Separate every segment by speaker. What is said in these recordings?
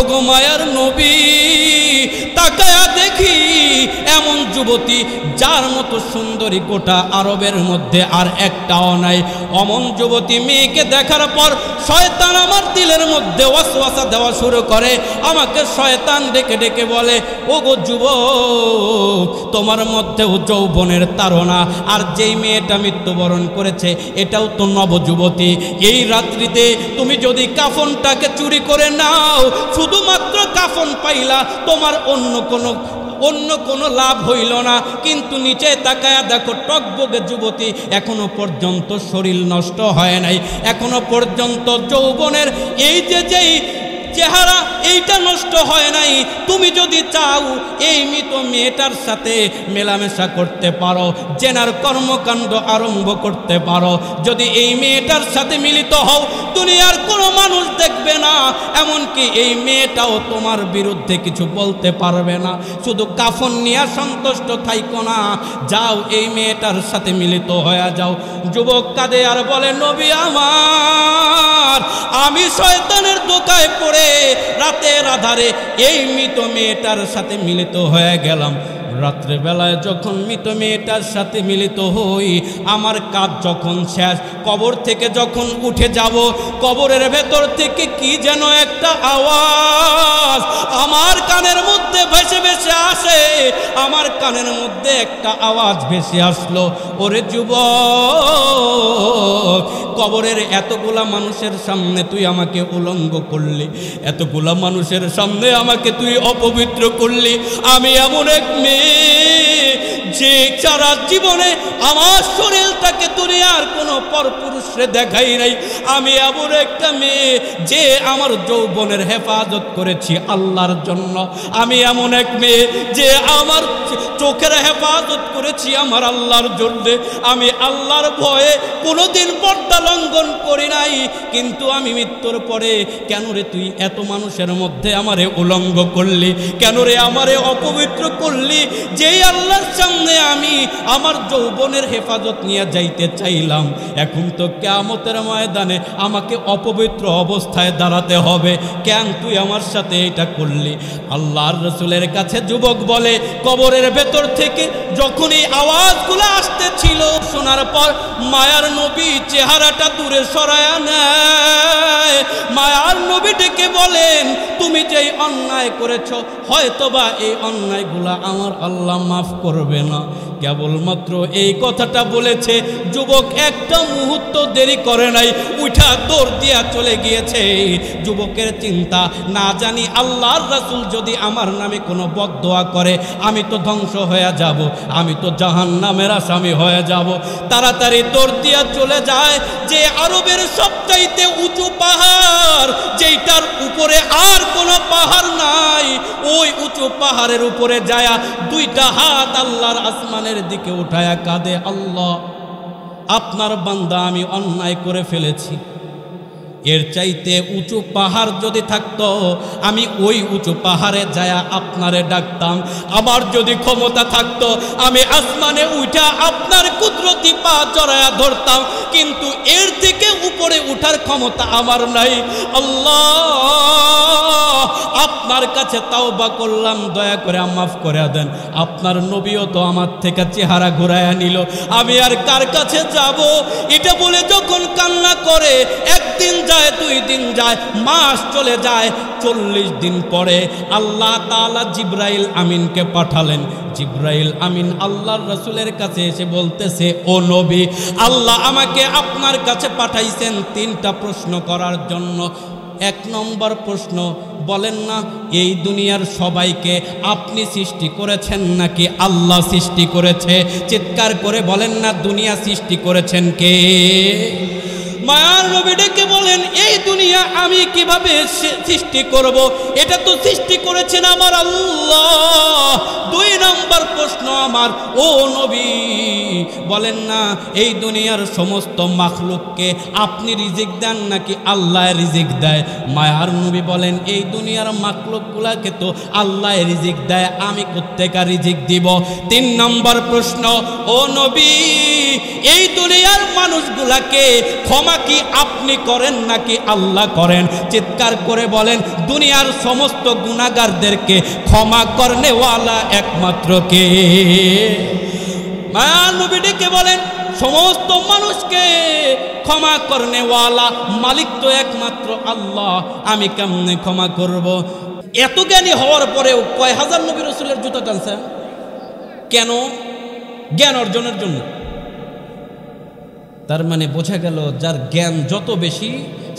Speaker 1: ওগো মায়ার নবী তাকায়া দেখি এমন যুবতী যার মতো সুন্দরী গোটা আরবের মধ্যে আর একটাও নাই। অমন যুবতী মেয়েকে দেখার পর শয়তান আমার দিলের মধ্যে ওয়াসওয়াসা দেওয়া শুরু করে। আমাকে শয়তান ডেকে ডেকে বলে, ওগো যুবক তোমার মধ্যেও যৌবনের তাড়না, আর যেই মেয়েটা মৃত্যুবরণ করেছে এটাও তো নবযুবতী। এই রাত্রিতে তুমি যদি কাফনটাকে চুরি করে নাও, শুধুমাত্র কাফন পাইলা, তোমার অন্য কোনো লাভ হইল না। কিন্তু নিচে তাকায়া দেখো টকবগে যুবতী, এখনো পর্যন্ত শরীর নষ্ট হয় নাই, এখনো পর্যন্ত যৌবনের এই যেই চেহারা এইটা নষ্ট হয় নাই। তুমি যদি চাও এই মৃত মেয়েটার সাথে মেলামেশা করতে পারো, জেনার কর্মকাণ্ড আরম্ভ করতে পারো, যদি এই মেয়েটার সাথে মিলিত হও দুনিয়ার কোনো মানুষ দেখবে না, এমনকি এই মেয়েটাও তোমার বিরুদ্ধে কিছু বলতে পারবে না। শুধু কাফন নিয়ে সন্তুষ্ট থাইকো না, যাও এই মেয়েটার সাথে মিলিত হয়ে যাও। যুবক কাঁদে আর বলে, নবী আমার, আমি শয়তানের ধোঁকায় পড়ে রাতের আধারে এই মৃত মেয়েটার সাথে মিলিত হয়ে গেলাম। রাত্রে বেলায় যখন মৃত মেয়েটার সাথে মিলিত হই, আমার কাজ যখন শেষ, কবর থেকে যখন উঠে যাব, কবরের ভেতর থেকে কি যেন একটা আওয়াজ আমার কানের মধ্যে ভেসে ভেসে আসে। আমার কানের মধ্যে একটা আওয়াজ ভেসে আসলো, ওরে যুবক, কবরের এতগুলা মানুষের সামনে তুই আমাকে উলঙ্গ করলি, এতগুলা মানুষের সামনে আমাকে তুই অপবিত্র করলি। আমি এমন এক মেয়ে যে সারা জীবনে আমার শরীরটাকে দুনিয়ার কোনো পরপুরুষে দেখাই নাই। আমি এমন একটা মেয়ে যে আমার যৌবনের হেফাজত করেছি আল্লাহর জন্য। আমি এমন এক মেয়ে যে আমার চোখের হেফাজত করেছি আমার আল্লাহর জন্য। আমি আল্লাহর ভয়ে কোনোদিন পর্দা লঙ্ঘন করি নাই। কিন্তু আমি মৃত্যুর পরে কেন রে তুই এত মানুষের মধ্যে আমারে উলঙ্গ করলি, কেন রে আমারে অপবিত্র করলি? যেই আল্লাহর সামনে আমি আমার যৌবনের হেফাজত নিয়ে যাইতে চাইলাম, এখন তো কিয়ামতের ময়দানে আমাকে অপবিত্র অবস্থায় দাঁড়াতে হবে, কেন তুই আমার সাথে এটা করলি? আল্লাহর রাসূলের কাছে যুবক বলে, কবরের ভেতর থেকে যখন এই আওয়াজগুলো আসতেছিল, শোনার পর মায়ার নবী চেহারাটা দূরে সরায়া নেয়। মায়ার নবী ডেকে বলেন, তুমি যেই অন্যায় করেছো, হয়তোবা এই অন্যায়গুলা আমার আল্লাহ মাফ করবে না। কেবলমাত্র এই কথাটা বলেছে, যুবক একটা মুহূর্ত দেরি করে নাই, উঠা দৌড় দিয়া চলে গিয়েছে। যুবকের চিন্তা, না জানি আল্লাহর রাসূল যদি আমার নামে কোনো বদদোয়া করে আমি তো ধ্বংস হয়ে যাব, আমি তো জাহান্নামের আসামি হয়ে যাব। তাড়াতাড়ি দৌড় দিয়া চলে যায় যে আরবের সবচাইতে উঁচু পাহাড়, যেইটার উপরে আর কোনো পাহাড় নাই, ওই উঁচু পাহাড়ের উপরে যায়া দুইটা হাত আল্লাহর আসমানের দিকে উঠায়া কাঁদে, আল্লাহ আপনার বান্দা আমি অন্যায় করে ফেলেছি, এর চাইতে উঁচু পাহাড় যদি থাকতো আমি ওই উঁচু পাহাড়ে যায়া আপনারে ডাকতাম। আমার যদি ক্ষমতা থাকতো আমি আসমানে উঠা আপনার কুদরতি পা জড়ায়া ধরতাম, কিন্তু এর থেকে উপরে উঠার ক্ষমতা আমার নাই। আল্লাহ আপনার কাছে তাওবা করলাম, দয়া করে মাফ করে দেন। আপনার নবীও তো আমার থেকে চেহারা ঘুরাইয়া নিল, আমি আর কার কাছে যাব? এটা বলে যখন কান্না করে, একদিন যায়, 2 দিন যায়, মাস চলে যায়, 40 দিন পরে আল্লাহ তাআলা জিবরাইল আমিনকে পাঠালেন। জিবরাইল আমিন আল্লাহর রাসূলের কাছে এসে বলতেছে, ও নবী, আল্লাহ আমাকে আপনার কাছে পাঠাইছেন 3টা প্রশ্ন করার জন্য। 1 নম্বর প্রশ্ন, বলেন না এই দুনিয়ার সবাইকে আপনি সৃষ্টি করেছেন নাকি আল্লাহ সৃষ্টি করেছে? চিৎকার করে বলেন না, দুনিয়া সৃষ্টি করেছেন কে? মায়ার নবী ডেকে বলেন, এই দুনিয়া আমি কিভাবে সৃষ্টি করব? এটা তো সৃষ্টি করেছেন আমার আল্লাহ। 2 নম্বর প্রশ্ন আমার, ও নবী বলেন না এই দুনিয়ার সমস্ত মাখলুককে আপনি রিজিক দেন নাকি আল্লাহ রিজিক দেয়? মায়ার নবী বলেন, এই দুনিয়ার মাখলুকগুলাকে তো আল্লাহ রিজিক দেয়, আমি কোত্থেকে রিজিক দিব? 3 নম্বর প্রশ্ন, ও নবী এই দুনিয়ার মানুষগুলাকে ক্ষমা কি আপনি করেন করেন নাকি আল্লাহ করেন? চিৎকার করে বলেন, দুনিয়ার সমস্ত গুনাহগারদেরকে ক্ষমা করনেওয়ালা একমাত্র কে? মায়ার নবী ডেকে বলেন, সমস্ত মানুষকে ক্ষমা করনেওয়ালা মালিক তো একমাত্র আল্লাহ, আমি কেমনে ক্ষমা করব? এত জ্ঞানী হওয়ার পরেও কয় হাজার নবী রাসূলের জুতা টানছেন কেন? জ্ঞান অর্জনের জন্য। তার মানে বোঝা গেল, যার জ্ঞান যত বেশি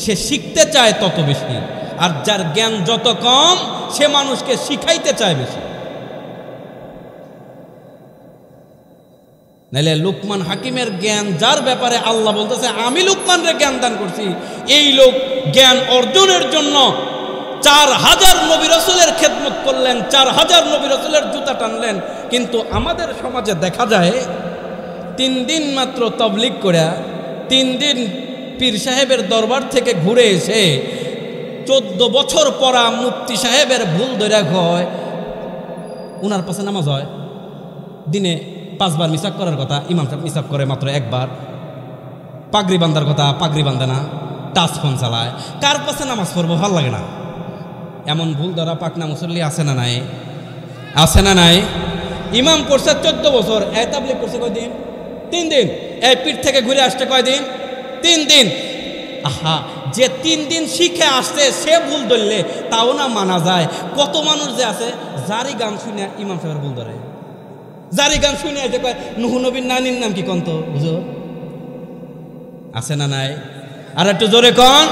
Speaker 1: সে শিখতে চায় তত বেশি, আর যার জ্ঞান যত কম সে মানুষকে শিখাইতে চায় বেশি। নাইলে লুকমান হাকিমের জ্ঞান, যার ব্যাপারে আল্লাহ বলতেছে আমি লুকমানরে জ্ঞান দান করছি, এই লোক জ্ঞান অর্জনের জন্য 4000 নবী রাসূলের খেদমত করলেন, 4000 নবী রাসূলের জুতা টানলেন। কিন্তু আমাদের সমাজে দেখা যায় 3 দিন মাত্র তাবলীগ করে, 3 দিন পীর সাহেবের দরবার থেকে ঘুরে এসে 14 বছর পরা মুফতি সাহেবের ভুল ধরে হয়, উনার পাশে নামাজ হয়। দিনে 5 বার মিসাক করার কথা, ইমাম সাহেব মিসাক করে মাত্র 1 বার। পাগড়ি বান্ধার কথা, পাগড়ি বান্ধে না, টাচ ফোন চালায়। কার পাশে নামাজ পড়বো ভাল লাগে না? এমন ভুল ধরা পাকনা মুসল্লি আছে না নাই? আছে না নাই? ইমাম পড়ছে 14 বছর, এই তাবলীগ করছে কয়দিন? 3 দিন। এই পীর থেকে ঘুরে আসছে কয়দিন? 3 দিন। আহা, যে 3 দিন শিখে আসছে সে ভুল ধরলে তাও না মানা যায়। কত মানুষ যে আছে জারি গান শুনে ইমাম সাহেবের ভুল ধরে, জারি গান শুনে যে কয় নূহ নবীর নানির নাম কি কন্ত, বুঝো? আছে না নাই? আর একটু জোরে কন।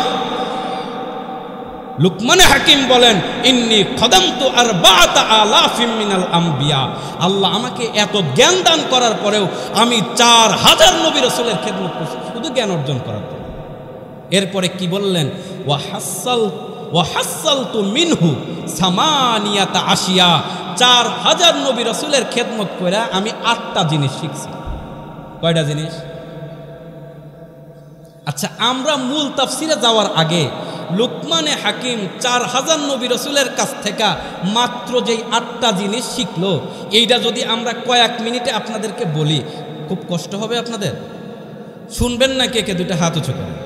Speaker 1: লুকমানে হাকিম বলেন, ইন্নী খদামতু আরবাআতা আলাফিম মিনাল আম্বিয়া। আল্লাহ আমাকে এত জ্ঞান দান করার পরেও আমি 4000 নবী রাসূলের খেদমত করছি শুধু জ্ঞান অর্জন করার জন্য। এরপরে কি বললেন? ওয়া হাসালতু মিনহু সামানিয়াতা আশিয়া। 4000 নবী রাসূলের খেদমত করে আমি 8টা জিনিস শিখছি। কয়টা জিনিস? আচ্ছা, আমরা মূল তাফসিরে যাওয়ার আগে লুকমানে হাকিম 4000 নবী রাসূলের কাছ থেকে মাত্র যেই 8টা জিনিস শিখলো, এইটা যদি আমরা কয়েক মিনিটে আপনাদেরকে বলি, খুব কষ্ট হবে আপনাদের? শুনবেন না? কে কে দুইটা হাত উঁচু করেন।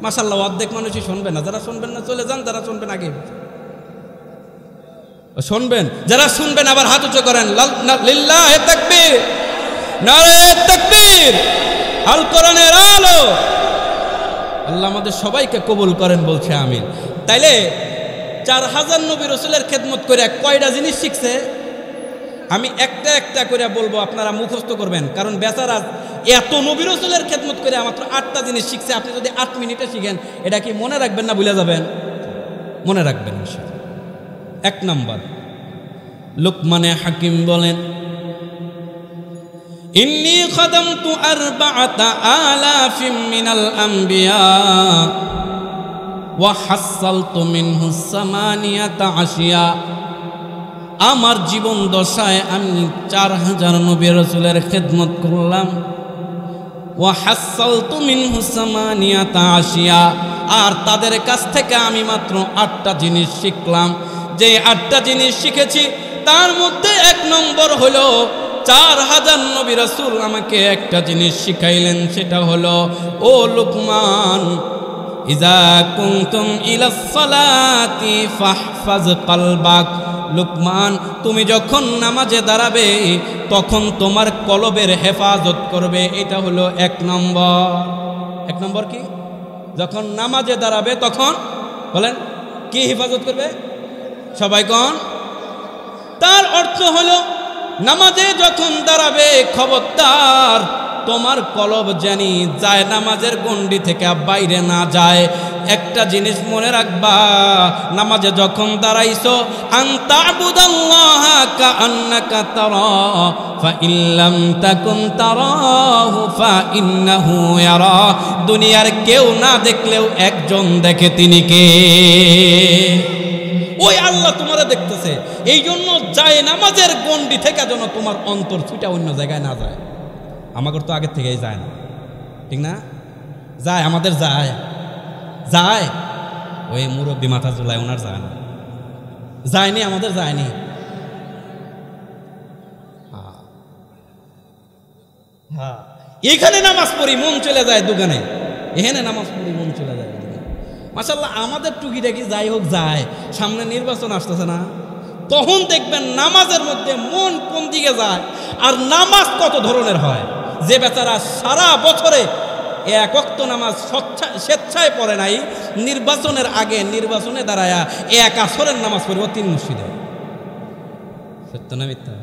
Speaker 1: মাশাআল্লাহ, অর্ধেক মানুষই শুনবেন না। যারা শুনবেন না চলে যান, যারা শুনবেন আগে শুনবেন। যারা শুনবেন আবার হাত উঁচু করেন। লিল্লাহি তাকবীর, নারে তাকবীর, আল কোরআনের আলো। আল্লাহ আমাদের সবাইকে কবুল করেন, বলছে আমিন। তাইলে 4000 নবী রাসূলের খেদমত করে কয়টা জিনিস শিখছে? আমি একটা একটা করে বলবো, আপনারা মুখস্থ করবেন, কারণ বেচারা এত নবী রাসূলের খেদমত করে মাত্র 8টা জিনিস শিখছে। আপনি যদি 8 মিনিটে শিখেন, এটা কি মনে রাখবেন না ভুলে যাবেন? মনে রাখবেন ইনশাআল্লাহ। 1 নম্বর, লুকমানে হাকিম বলেন, ইন্নী খাদামতু আরবাআতা আলাফিম মিনাল আম্বিয়া ওয়া হাসালতু মিনহু সামানিয়াতা আশিয়া। আমার জীবন দশায় আমি 4000 নবী রাসূলের খেদমত করলাম। ওয়া হাসালতু মিনহু সামানিয়াতা আশিয়া, আর তাদের কাছ থেকে আমি মাত্র 8টা জিনিস শিখলাম। যে 8টা জিনিস শিখেছি তার মধ্যে 1 নম্বর হলো 4000 নবী রাসূল আমাকে একটা জিনিস শিখাইলেন, সেটা হলো, ও লুকমান, ইযা কুনতুম ইলাস সালাতি ফাহফাজ কলবাক। লুকমান, তুমি যখন নামাজে দাঁড়াবে তখন তোমার কলবের হেফাজত করবে। এটা হলো 1 নম্বর। 1 নম্বর কি? যখন নামাজে দাঁড়াবে তখন বলেন কি হেফাজত করবে? সবাই কোন? তার অর্থ হলো নামাজে যখন দাঁড়াবে খবরদার তোমার কলব জানি যায় নামাজের গণ্ডি থেকে বাইরে না যায়। একটা জিনিস মনে রাখবা, নামাজে যখন দাঁড়াইছো, আনতা আবুদাল্লাহা কাআন্নাকা তারা ফা ইল্লাম তাকুন তারাহু ফা ইন্নাহু ইয়ারা। দুনিয়ার কেউ না দেখলেও একজন দেখে, তিনি কে? ওই আল্লাহ তোমারে দেখতেছে। এই জন্য যায় নামাজের গণ্ডি থেকে যেন তোমার অন্তর ছুটা অন্য জায়গায় না যায়। আমাদের তো আগের থেকেই যায় না, ঠিক না? যায়, আমাদের যায় যায় ওই মুরব্বী মাথা চুলায়, ওনার যায় না, যায়নি, আমাদের যায়নি। হ্যাঁ, এখানে নামাজ পড়ি মন চলে যায় দোকানে, এখানে নামাজ পড়ি মন চলে যায়। মাশাআল্লাহ আমাদের টুকিটাকি যাই হোক যায়, সামনে নির্বাচন আসতেছে না, তখন দেখবেন নামাজের মধ্যে মন কোন দিকে যায়। আর নামাজ কত ধরনের হয়, যে বেচারা সারা বছরে এক ওয়াক্ত নামাজ স্বেচ্ছায় পড়ে নাই, নির্বাচনের আগে নির্বাচনে দাঁড়ায়া এক আসরের নামাজ পড়ব 3 মসজিদে। সত্য না মিথ্যা?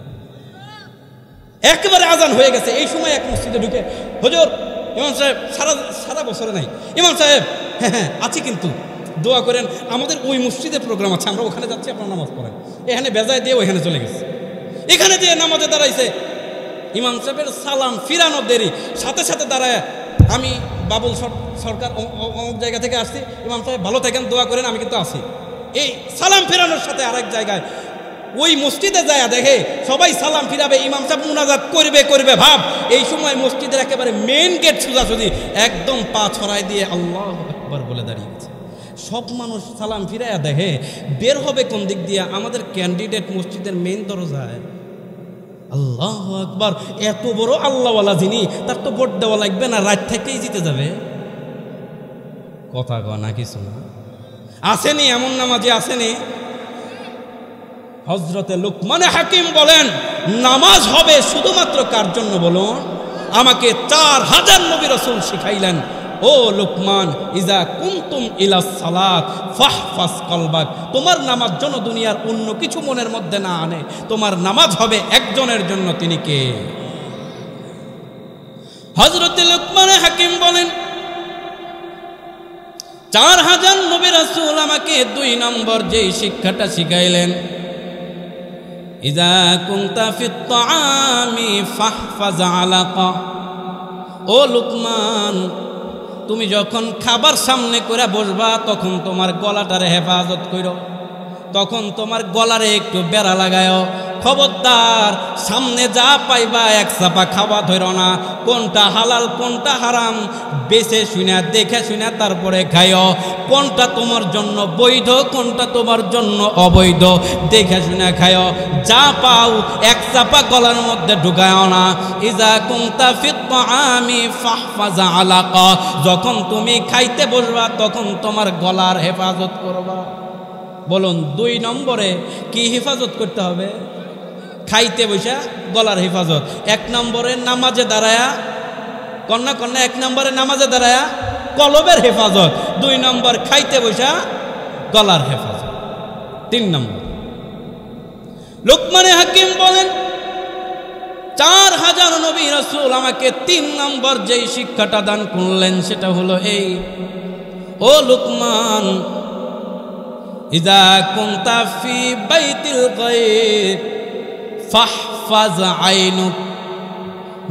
Speaker 1: একেবারে আজান হয়ে গেছে, এই সময় এক মসজিদে ঢুকে, হুজুর ইমাম সাহেব সারা বছরে নাই, ইমাম সাহেব হ্যাঁ আছি, কিন্তু দোয়া করেন, আমাদের ওই মসজিদে প্রোগ্রাম আছে, আমরা ওখানে যাচ্ছি, আপনার নামাজ পড়েন। এখানে বেজায় দিয়ে ওইখানে চলে গেছে, এখানে দিয়ে নামাজে দাঁড়াইছে, ইমাম সাহেবের সালাম ফিরানো দেরি, সাথে সাথে দাঁড়ায়, আমি বাবুল সরকার অমুক জায়গা থেকে আসছি, ইমাম সাহেব ভালো থাকেন, দোয়া করেন, আমি কিন্তু আসি। এই সালাম ফেরানোর সাথে আরেক জায়গায় ওই মসজিদে যায় দেখে সবাই সালাম ফিরাবে, ইমাম সাহেব মুনাজাত করবে ভাব, এই সময় মসজিদের একেবারে মেন গেট সোজাসুজি একদম পা ছড়াই দিয়ে আল্লাহু আকবার বলে দাঁড়িয়ে গেছে। সব মানুষ সালাম ফিরাইয়া দেখে বের হবে কোন দিক দিয়ে, আমাদের ক্যান্ডিডেট মসজিদের মেন দরজায়। আল্লাহু আকবার, এত বড় আল্লাহওয়ালা যিনি, তার তো ভোট দেওয়া লাগবে না, রাত থেকেই জিতে যাবে। কথা কয় না কিছু না, আসেনি এমন নামাজি আসেনি। হযরতে লুকমানে হাকিম বলেন, নামাজ হবে শুধুমাত্র কার জন্য বলুন? আমাকে 4000 নবী রাসূল শিখাইলেন, ও লুকমান, ইজা কুনতুম ইলাস সালাত ফাহফাজ কলবাক, তোমার নামাজ যেন দুনিয়ার অন্য কিছু মনের মধ্যে না আনে, তোমার নামাজ হবে একজনের জন্য, তিনি কে? হযরতে লুকমানে হাকিম বলেন, 4000 নবী রাসূল আমাকে 2 নম্বর যেই শিক্ষাটা শিখাইলেন, ইজা কুনতা ফিত তাআমি ফাহফাজ আলাকা, ও লুকমান, তুমি যখন খাবার সামনে করে বসবা তখন তোমার গলাটারে হেফাজত করো, তখন তোমার গলারে একটু বেড়া লাগায়ও। খবরদার, সামনে যা পাইবা এক চাপা খাওয়া ধরো না, কোনটা হালাল কোনটা হারাম বেছে শুনে দেখে শুনে তারপরে খাইও, কোনটা তোমার জন্য বৈধ কোনটা তোমার জন্য অবৈধ দেখে শুনে খাইও, যা পাও এক চাপা গলার মধ্যে ঢুকায়ও না। ইজা কুনতা ফিত তাআমি ফাহফাজ আলাকা, যখন তুমি খাইতে বসবা তখন তোমার গলার হেফাজত করবা। বলুন 2 নম্বরে কি হেফাজত করতে হবে? খাইতে বসা গলার হেফাজত। 1 নম্বরে নামাজে দাঁড়ায়া, কন্যা 1 নম্বরে নামাজে দাঁড়ায়া কলবের হেফাজত, 2 নম্বর খাইতে বসা গলার হেফাজত, 3 নম্বর। লুকমানে হাকিম বলেন, 4000 নবী রাসূল আমাকে 3 নম্বর যেই শিক্ষাটা দান করলেন সেটা হলো এই, ও লুকমান, ইজা কুনতা ফি বাইতিল গায়ব ফাহফাজ আইনুক,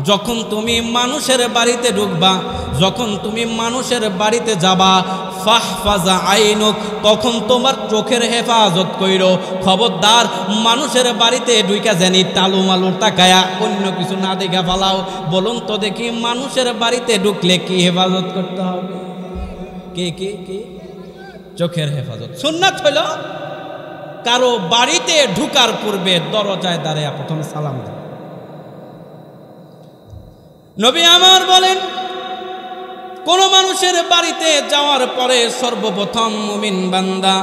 Speaker 1: যখন তুমি মানুষের বাড়িতে ঢুকবা, যখন তুমি মানুষের বাড়িতে যাবা, ফাহফাজ আইনুক, তখন তোমার চোখের হেফাজত কইরো। খবরদার, মানুষের বাড়িতে ঢুইকা জানি টালু মালু তাকায়া অন্য কিছু না দেখা ফেলাও। বলুন তো দেখি, মানুষের বাড়িতে ঢুকলে কি হেফাজত করতে হবে? কে চোখের হেফাজত। সুন্নাত হইল কারো বাড়িতে ঢুকার পূর্বে দরজায় দাঁড়িয়ে প্রথমে সালাম দেয়। নবী আমার বলেন, কোন মানুষের বাড়িতে যাওয়ার পরে সর্বপ্রথম মুমিন বান্দা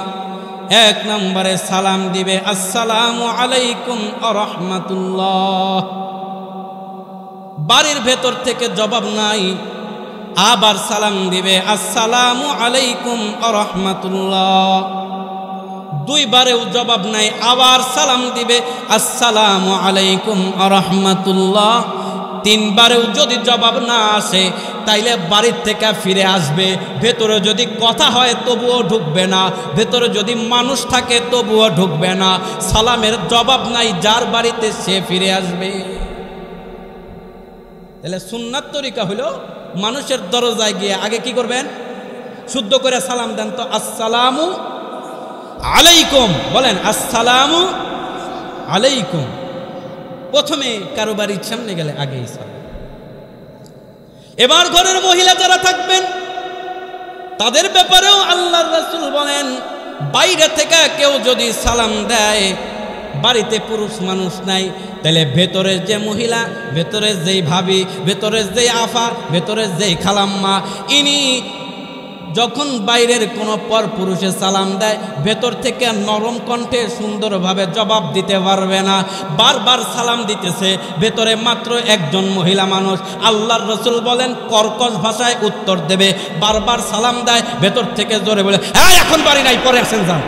Speaker 1: 1 নম্বরে সালাম দিবে, আসসালামু আলাইকুম ওয়া রাহমাতুল্লাহ। বাড়ির ভেতর থেকে জবাব নাই, আবার সালাম দিবে, আসসালামু আলাইকুম ওয়া রাহমাতুল্লাহ। 2 বারেও জবাব নাই, আবার সালাম দিবে, আসসালামু আলাইকুম ওয়া রাহমাতুল্লাহ। 3 বারেও যদি জবাব না আসে তাইলে বাড়ির থেকে ফিরে আসবে। ভেতরে যদি কথা হয় তবুও ঢুকবে না, ভেতরে যদি মানুষ থাকে তবুও ঢুকবে না। সালামের জবাব নাই, যার বাড়িতে সে ফিরে আসবে। তাহলে সুন্নাত তরিকা হলো মানুষের দরজায় গিয়ে আগে কি করবেন? শুদ্ধ করে সালাম দেন তো, আসসালামু আলাইকুম, বলেন আসসালামু আলাইকুম। প্রথমে কারো বাড়ির সামনে গেলে আগেই সালাম। এবার ঘরের মহিলা যারা থাকবেন তাদের ব্যাপারেও আল্লাহর রাসূল বলেন, বাইরে থেকে কেউ যদি সালাম দেয়, বাড়িতে পুরুষ মানুষ নাই, তাহলে ভেতরের যে মহিলা, ভেতরের যেই ভাবি, ভেতরের যেই আফা, ভেতরের যেই খালাম্মা, ইনি যখন বাইরের কোনো পর পুরুষে সালাম দেয় ভেতর থেকে নরম কণ্ঠে সুন্দরভাবে জবাব দিতে পারবে না, বারবার সালাম দিতেছে, ভেতরে মাত্র একজন মহিলা মানুষ, আল্লাহর রাসূল বলেন কর্কশ ভাষায় উত্তর দেবে, বারবার সালাম দেয়, ভেতর থেকে জোরে বলে হ্যাঁ এখন বাড়ি নাই পরে আসেন যান।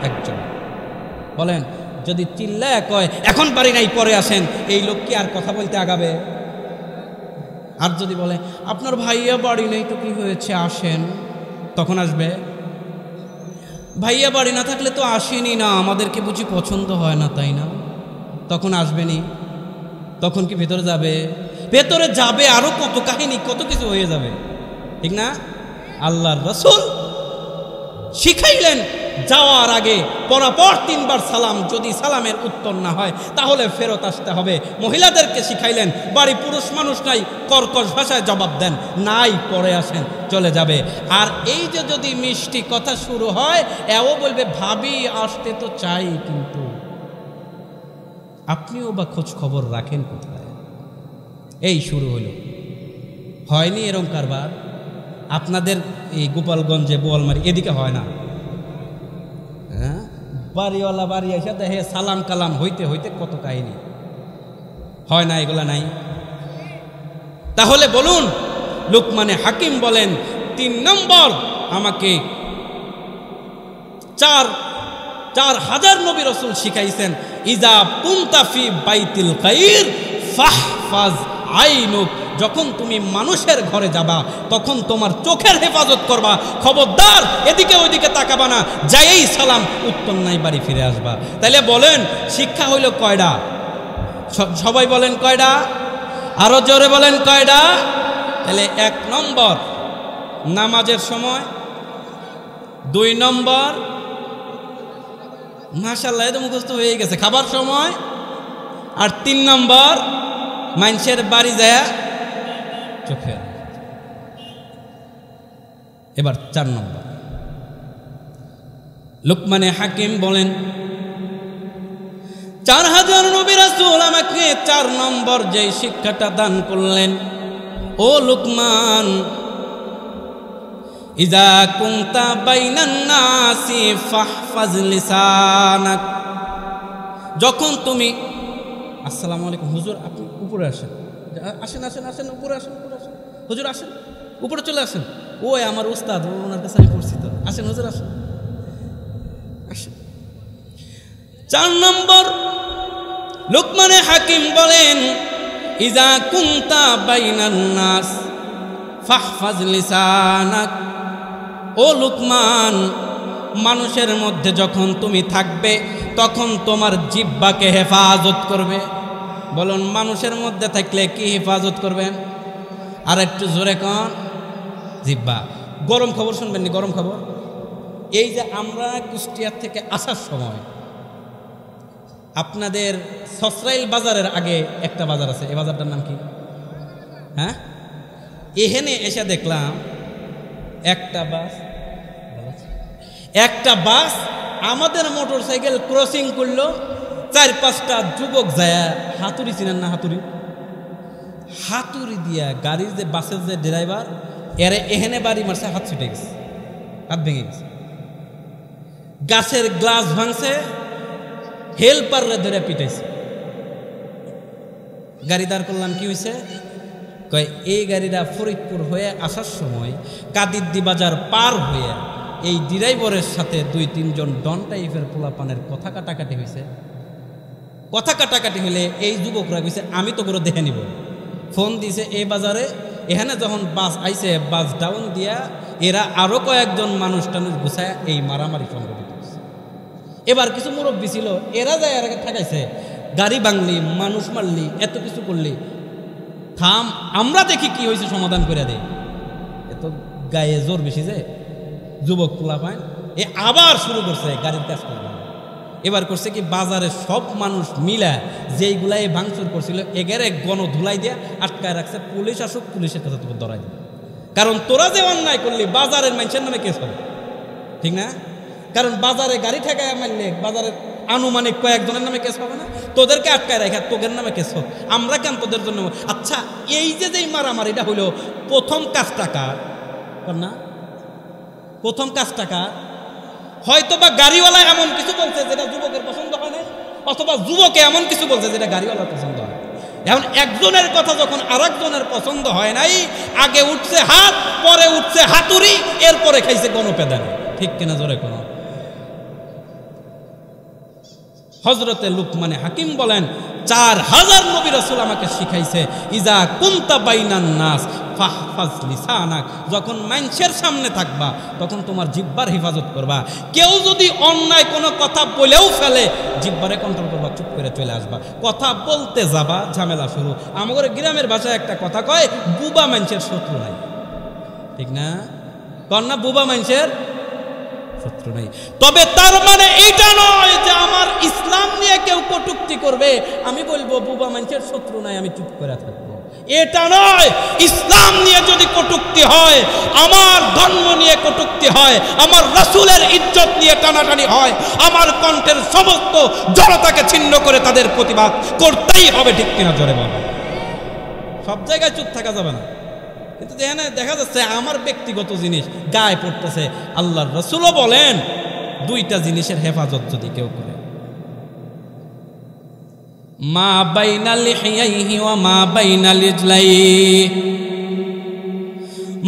Speaker 1: একজন বলেন যদি চিল্লায় কয় এখন বাড়ি নাই পরে আসেন, এই লোক কি আর কথা বলতে আগাবে? আর যদি বলে আপনার ভাইয়া বাড়ি নেই তো কি হয়েছে আসেন, তখন আসবে? ভাইয়া বাড়ি না থাকলে তো আসেনি না, আমাদেরকে বুঝি পছন্দ হয় না তাই না, তখন আসবেনি? তখন কি ভেতরে যাবে? ভেতরে যাবে, আরো কত কাহিনী কত কিছু হয়ে যাবে, ঠিক না? আল্লাহর রাসূল শিখাইলেন যাওয়ার আগে পরাপর 3 বার সালাম, যদি সালামের উত্তর না হয় তাহলে ফেরত আসতে হবে। মহিলাদেরকে শিখাইলেন বাড়ি পুরুষ মানুষ নাই কর্কশ ভাষায় জবাব দেন, নাই পরে আসেন, চলে যাবে। আর এই যে যদি মিষ্টি কথা শুরু হয় এও বলবে ভাবি আসতে তো চাই কিন্তু আপনিও বা খোঁজ খবর রাখেন কোথায়, এই শুরু হলো। হয়নি এরকম কারবার? আপনাদের এই গোপালগঞ্জে বোয়ালমারি এদিকে হয় না? হ্যাঁ, বাড়িওয়ালা বাড়ি এসে দেখে সালাম কালাম হইতে হইতে কত কাহিনী হয় না, এগুলা নাই? তাহলে বলুন লুকমানে হাকিম বলেন 3 নম্বর আমাকে 4000 নবী রাসূল শিখাইছেন ইজা কুনতা ফি বাইতিল খাইর ফাহফাজ আইনুক, যখন তুমি মানুষের ঘরে যাবা তখন তোমার চোখের হেফাজত করবা, খবরদার এদিকে ওইদিকে তাকাবা না, যাইই সালাম উত্তর নাই বাড়ি ফিরে আসবা। তাহলে বলেন শিক্ষা হইল কয়টা? সবাই বলেন কয়টা? আরো জোরে বলেন কয়টা? তাহলে 1 নম্বর নামাজের সময়, 2 নম্বর মাশাআল্লাহ এত মুখস্থ হয়ে গেছে খাবার সময়, আর 3 নম্বর মানুষের বাড়ি যায় চোখে। এবার 4 নম্বর লুকমানে হাকিম বলেন 4000 নবী রাসূল আমাকে 4 নম্বর যেই শিক্ষাটা দান করলেন, ও লুকমান ইজা কুনতা বাইনান নাসি ফাহফাজ লিসানাক, যখন তুমি আসসালামু আলাইকুম হুজুর আপনি উপরে আসেন, আসেন আসেন আসেন উপরে আসেন, উপরে আসেন হুজুর, আসেন উপরে চলে আসেন, ওই আমার উস্তাদ ওনার কাছে আমি পড়ছি তো, আসেন হুজুর আসেন আসেন। 4 নম্বর লুকমানে হাকিম বলেন ইজা কুনতা বাইনান নাস ফাহফাজ লিসানাক, ও লুকমান মানুষের মধ্যে যখন তুমি থাকবে তখন তোমার জিহ্বাকে হেফাজত করবে। বলুন মানুষের মধ্যে থাকলে কি হেফাজত করবেন? আর একটু জোরে কন। জিহ্বা। গরম খবর শুনবেন নি? গরম খবর এই যে আমরা কুষ্টিয়া থেকে আসার সময় আপনাদের সসরাইল বাজারের আগে একটা বাজার আছে, এই বাজারটার নাম কি? হ্যাঁ, এখানে এসে দেখলাম একটা বাস আমাদের মোটর সাইকেল ক্রসিং করলো, 4-5টা যুবক যায় হাতুড়ি, চিনেন না হাতুড়ি? হাতুড়ি দিয়া গাড়ির যে বাসের যে ড্রাইভার এরে এখানে বাড়ি মারছে, হাত ছুটে গেছে, হাত ভেঙে গেছে, গাছের গ্লাস ভাঙছে, হেল্পাররা ধরে পিটাইছে। গাড়ি দাঁড় করলাম, কি হয়েছে? কয় এই গাড়িটা ফরিদপুর হয়ে আসার সময় কাদিদ্দি বাজার পার হয়ে এই ড্রাইভারের সাথে 2-3 জন ডন টাইপের পোলাপানের কথা কাটাকাটি হয়েছে। কথা কাটাকাটি হলে এই যুবকরা কইছে আমি তো করে দেখে নিব, ফোন দিছে এই বাজারে, এখানে যখন বাস আইছে বাস ডাউন দিয়া এরা আরো কয়েকজন মানুষ টানুষ গুছায় এই মারামারি সংঘটিত হয়েছে। এবার কিছু মুরব্বী ছিল, এরা যায় এর আগে ঠেকাইছে, গাড়ি ভাঙলি, মানুষ মারলি, এত কিছু করলি, থাম আমরা দেখি কি হয়েছে সমাধান করে দেয়। এত গায়ে জোর বেশি যে যুবক পোলা পায়, এ আবার শুরু করছে গাড়ির কাজ করবে। এবার করছে কি বাজারে সব মানুষ মিলা যেইগুলাই ভাঙচুর করছিল এগেরে গণ ধুলাই দিয়ে আটকায় রাখছে, পুলিশ আসুক পুলিশের কাছে তোকে ধরাই দেবে। কারণ তোরা যে অন্যায় করলি বাজারের মানুষের নামে কেস হবে, ঠিক না? কারণ বাজারে গাড়ি ঠেকায় মারলে বাজারের আনুমানিক কয়েকজনের নামে কেস হবে না? তোদেরকে আটকায় রাখা তোদের নামে কেস হোক, আমরা কেন তোদের জন্য? আচ্ছা এই যে মারামারিটা হইল প্রথম কাজটা কার না? প্রথম কাজটা কার? হয়তো বা গাড়িওয়ালা এমন কিছু বলছে যেটা যুবকের পছন্দ হয় না, অথবা যুবকে এমন কিছু বলছে যেটা গাড়িওয়ালার পছন্দ হয়। এখন একজনের কথা যখন আরেকজনের পছন্দ হয় নাই, আগে উঠছে হাত, পরে উঠছে হাতুড়ি, এরপরে খাইছে গণপেদান। ঠিক কিনা জোরে কোনো? হযরতে লুকমানে হাকিম বলেন 4000 নবী রাসূল আমাকে শিখাইছে, ইজা কুনতা বাইনান নাস ফাহফাজ লিসানাক, যখন মানুষের সামনে থাকবা তখন তোমার জিহ্বার হেফাজত করবা। কেউ যদি অন্যায় কোনো কথা বলেও ফেলে, জিহ্বারে কন্ট্রোল করবা, চুপ করে চলে আসবা। কথা বলতে যাবা, ঝামেলা শুরু। আমাদের গ্রামের ভাষায় একটা কথা কয়, বুবা মানুষের শত্রু নাই। ঠিক না? কন্যা বুবা মানুষের শত্রু নাই। তবে তার মানে এটা নয় যে আমার ইসলাম নিয়ে কেউ কটূক্তি করবে, আমি বলবো বুবা মানুষের শত্রু নাই, আমি চুপ করে থাকবো। এটা নয়। ইসলাম নিয়ে যদি কটূক্তি হয়, আমার ধর্ম নিয়ে কটূক্তি হয়, আমার রাসূলের ইজ্জত নিয়ে টানাটানি হয়, আমার কণ্ঠের সমস্ত জড়তাকে ছিন্ন করে তাদের প্রতিবাদ করতেই হবে। ঠিক কিনা জোরে বলো? সব জায়গায় চুপ থাকা যাবে না। কিন্তু দেখা যাচ্ছে আমার ব্যক্তিগত জিনিস গায়ে পড়তেছে। আল্লাহর রাসূলও বলেন দুইটা জিনিসের হেফাজত যদি কেউ করে, মা বাইনা লিহিয়াইহি ওয়া মা বাইনা রিজলাইহি,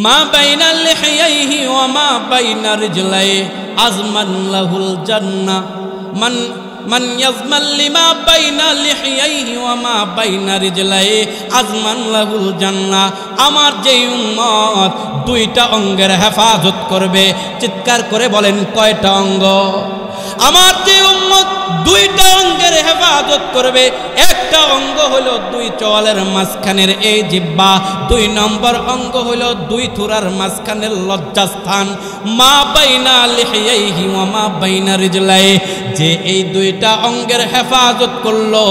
Speaker 1: মা বাইনা লিহিয়াইহি ওয়া মা বাইনা রিজলাইহি আজমান লাহুল জান্নাহ। মান ইয়াজমান লিমা বাইনা লিহিয়াইহি ওয়া মা বাইনা রিজলাইহি আজমান লাহুল জান্নাহ। আমার যেই উম্মত দুইটা অঙ্গের হেফাজত করবে, চিৎকার করে বলেন কয়টা অঙ্গ? আমার যে উম্মত দুইটা অঙ্গের হেফাজত করবে, একটা অঙ্গ হলো দুই চোয়ালের মাঝখানের এই জিহ্বা, 2 নম্বর অঙ্গ হলো দুই থুরার মাঝখানের লজ্জাস্থান, মা বাইনা লিহিয়াইহি ওয়া মা বাইনা রিজলাইহি। যে এই দুইটা অঙ্গের হেফাজত করলো,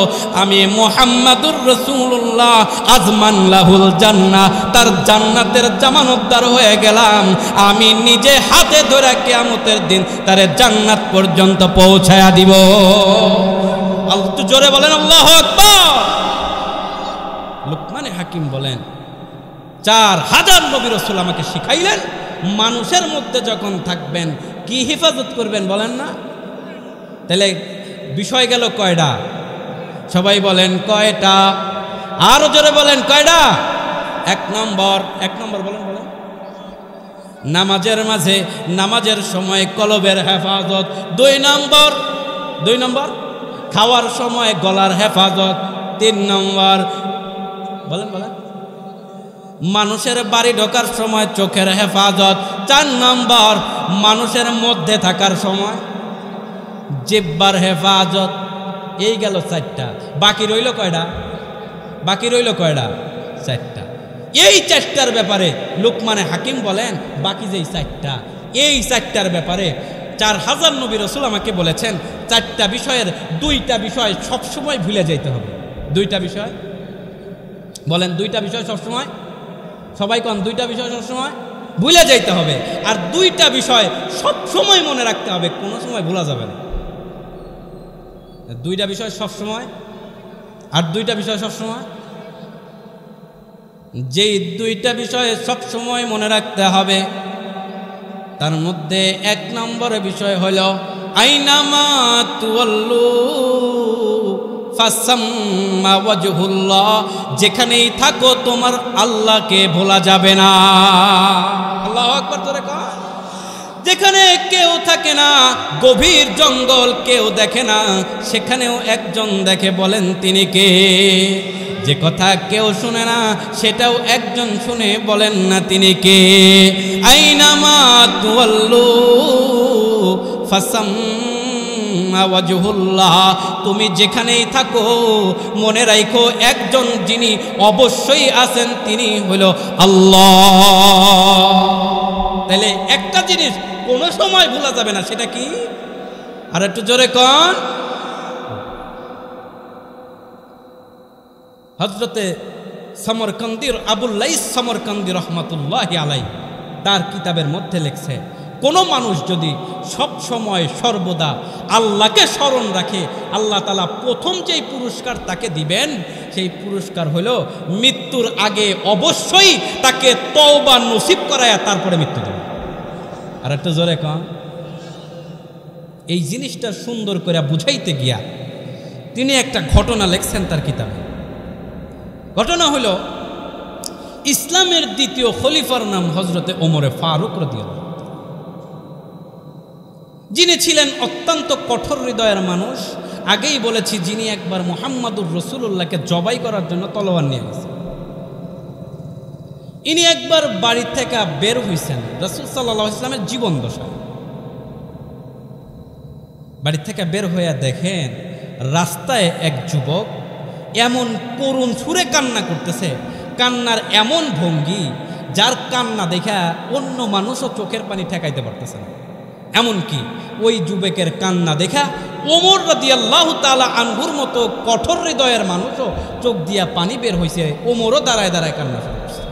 Speaker 1: আমি মুহাম্মাদুর রাসূলুল্লাহ আজমান লাহুল জান্নাহ, তার জান্নাতের জামানতদার হয়ে গেলাম। আমি নিজে হাতে ধরে কিয়ামতের দিন তারে জান্নাত পর্যন্ত পৌঁছায়া দিব। আল্লাহ তো জোরে বলেন আল্লাহু আকবার। লুকমানে হাকিম বলেন 4000 নবী রাসূল আমাকে শিখাইলেন, মানুষের মধ্যে যখন থাকবেন কি হেফাজত করবেন বলেন না? তাহলে বিষয় গেল কয়টা? সবাই বলেন কয়টা? আরো জোরে বলেন কয়টা? 1 নম্বর বলেন নামাজের মাঝে, নামাজের সময় কলবের হেফাজত। 2 নম্বর খাওয়ার সময় গলার হেফাজত। 3 নম্বর বলেন মানুষের বাড়ি ঢোকার সময় চোখের হেফাজত। 4 নম্বর মানুষের মধ্যে থাকার সময় জিহ্বার হেফাজত। এই গেল 4টা। বাকি রইল কয়টা? 4টা। এই 4টার ব্যাপারে লুকমানে হাকিম বলেন, বাকি যেই 4টা, এই 4টার ব্যাপারে 4000 নবী রাসূল আমাকে বলেছেন 4টা বিষয়ের 2টা বিষয় সবসময় ভুলে যাইতে হবে। 2টা বিষয় বলেন, 2টা বিষয় সবসময়, সবাই কোন 2টা বিষয় সবসময় ভুলে যাইতে হবে। আর 2টা বিষয় সবসময় মনে রাখতে হবে, কোনো সময় ভোলা যাবে না। 2টা বিষয় সবসময়, আর 2টা বিষয় সবসময়। যেই 2টা বিষয় সবসময় মনে রাখতে হবে, তার মধ্যে 1 নম্বর বিষয় হলো আইনামা তুওয়াল্লু ফাসাম্মা ওয়াজহুল্লাহ। যেখানেই থাকো তোমার আল্লাহকে ভোলা যাবে না। আল্লাহু আকবার জোরে কর। যেখানে কেউ থাকে না, গভীর জঙ্গল, কেউ দেখে না, সেখানেও একজন দেখে, বলেন তিনি কে? যে কথা কেউ শুনে না সেটাও একজন শুনে, বলেন না তিনি কে? আইনামা তুওয়াল্লু ফাসাম্মা ওয়াজহুল্লাহ। তুমি যেখানেই থাকো মনে রাখো একজন যিনি অবশ্যই আছেন, তিনি হলো আল্লাহ। তাহলে একটা জিনিস কোনো সময় ভোলা যাবে না, সেটা কি? আর একটু জোরে কোন। হযরতে সমরকন্দির আবুল লাইস সমরকন্দি রহমাতুল্লাহি আলাইহি তার কিতাবের মধ্যে লিখছে, কোনো মানুষ যদি সব সময় সর্বদা আল্লাহকে স্মরণ রাখে, আল্লাহ তাআলা প্রথম যেই পুরস্কার তাকে দিবেন, সেই পুরস্কার হলো মৃত্যুর আগে অবশ্যই তাকে তওবা নসিব করায়া তারপরে মৃত্যু দেবেন। আর একটা জোরে কম। এই জিনিসটা সুন্দর করে বুঝাইতে গিয়া তিনি একটা ঘটনা লেখছেন তার কিতাবে। ঘটনা হলো, ইসলামের দ্বিতীয় খলিফার নাম হজরতে ওমরে ফারুক রাদিয়াল্লাহু, যিনি ছিলেন অত্যন্ত কঠোর হৃদয়ের মানুষ। আগেই বলেছি, যিনি একবার মুহাম্মাদুর রাসূলুল্লাহকে জবাই করার জন্য তলোয়ার নিয়ে গেছেন। ইনি একবার বাড়ি থেকে বের হইছেন রাসূল সাল্লাল্লাহু আলাইহি ওয়াসাল্লামের জীবন দশায়। বাড়ি থেকে বের হইয়া দেখেন রাস্তায় এক যুবক এমন করুণ সুরে কান্না করতেছে, কান্নার এমন ভঙ্গি যার কান্না দেখা অন্য মানুষও চোখের পানি ঠেকাইতে পারতেছে না। এমনকি ওই যুবকের কান্না দেখা ওমর রাদিয়াল্লাহু তাআলা আনহুর মতো কঠোর হৃদয়ের মানুষও চোখ দিয়া পানি বের হয়েছে, ওমরও দাঁড়ায় দাঁড়ায় কান্না শুরু করছে।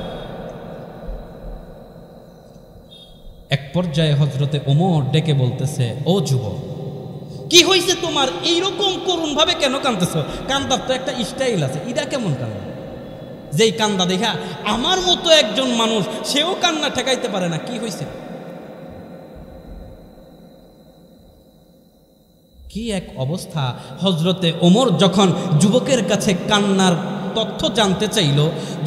Speaker 1: এক পর্যায়ে হজরতে ওমর ডেকে বলতেছে, ও যুবক, কি হয়েছে তোমার? এইরকম করুণ ভাবে কেন কান্দতেছ? কান্দার তো একটা স্টাইল আছে, ইদা কেমন কান্না? যেই কান্দা দেখা আমার মতো একজন মানুষ সেও কান্না ঠেকাইতে পারে না, কি হয়েছে? কি এক অবস্থা! হজরতে ওমর যখন যুবকের কাছে কান্নার তথ্য জানতে চাইল,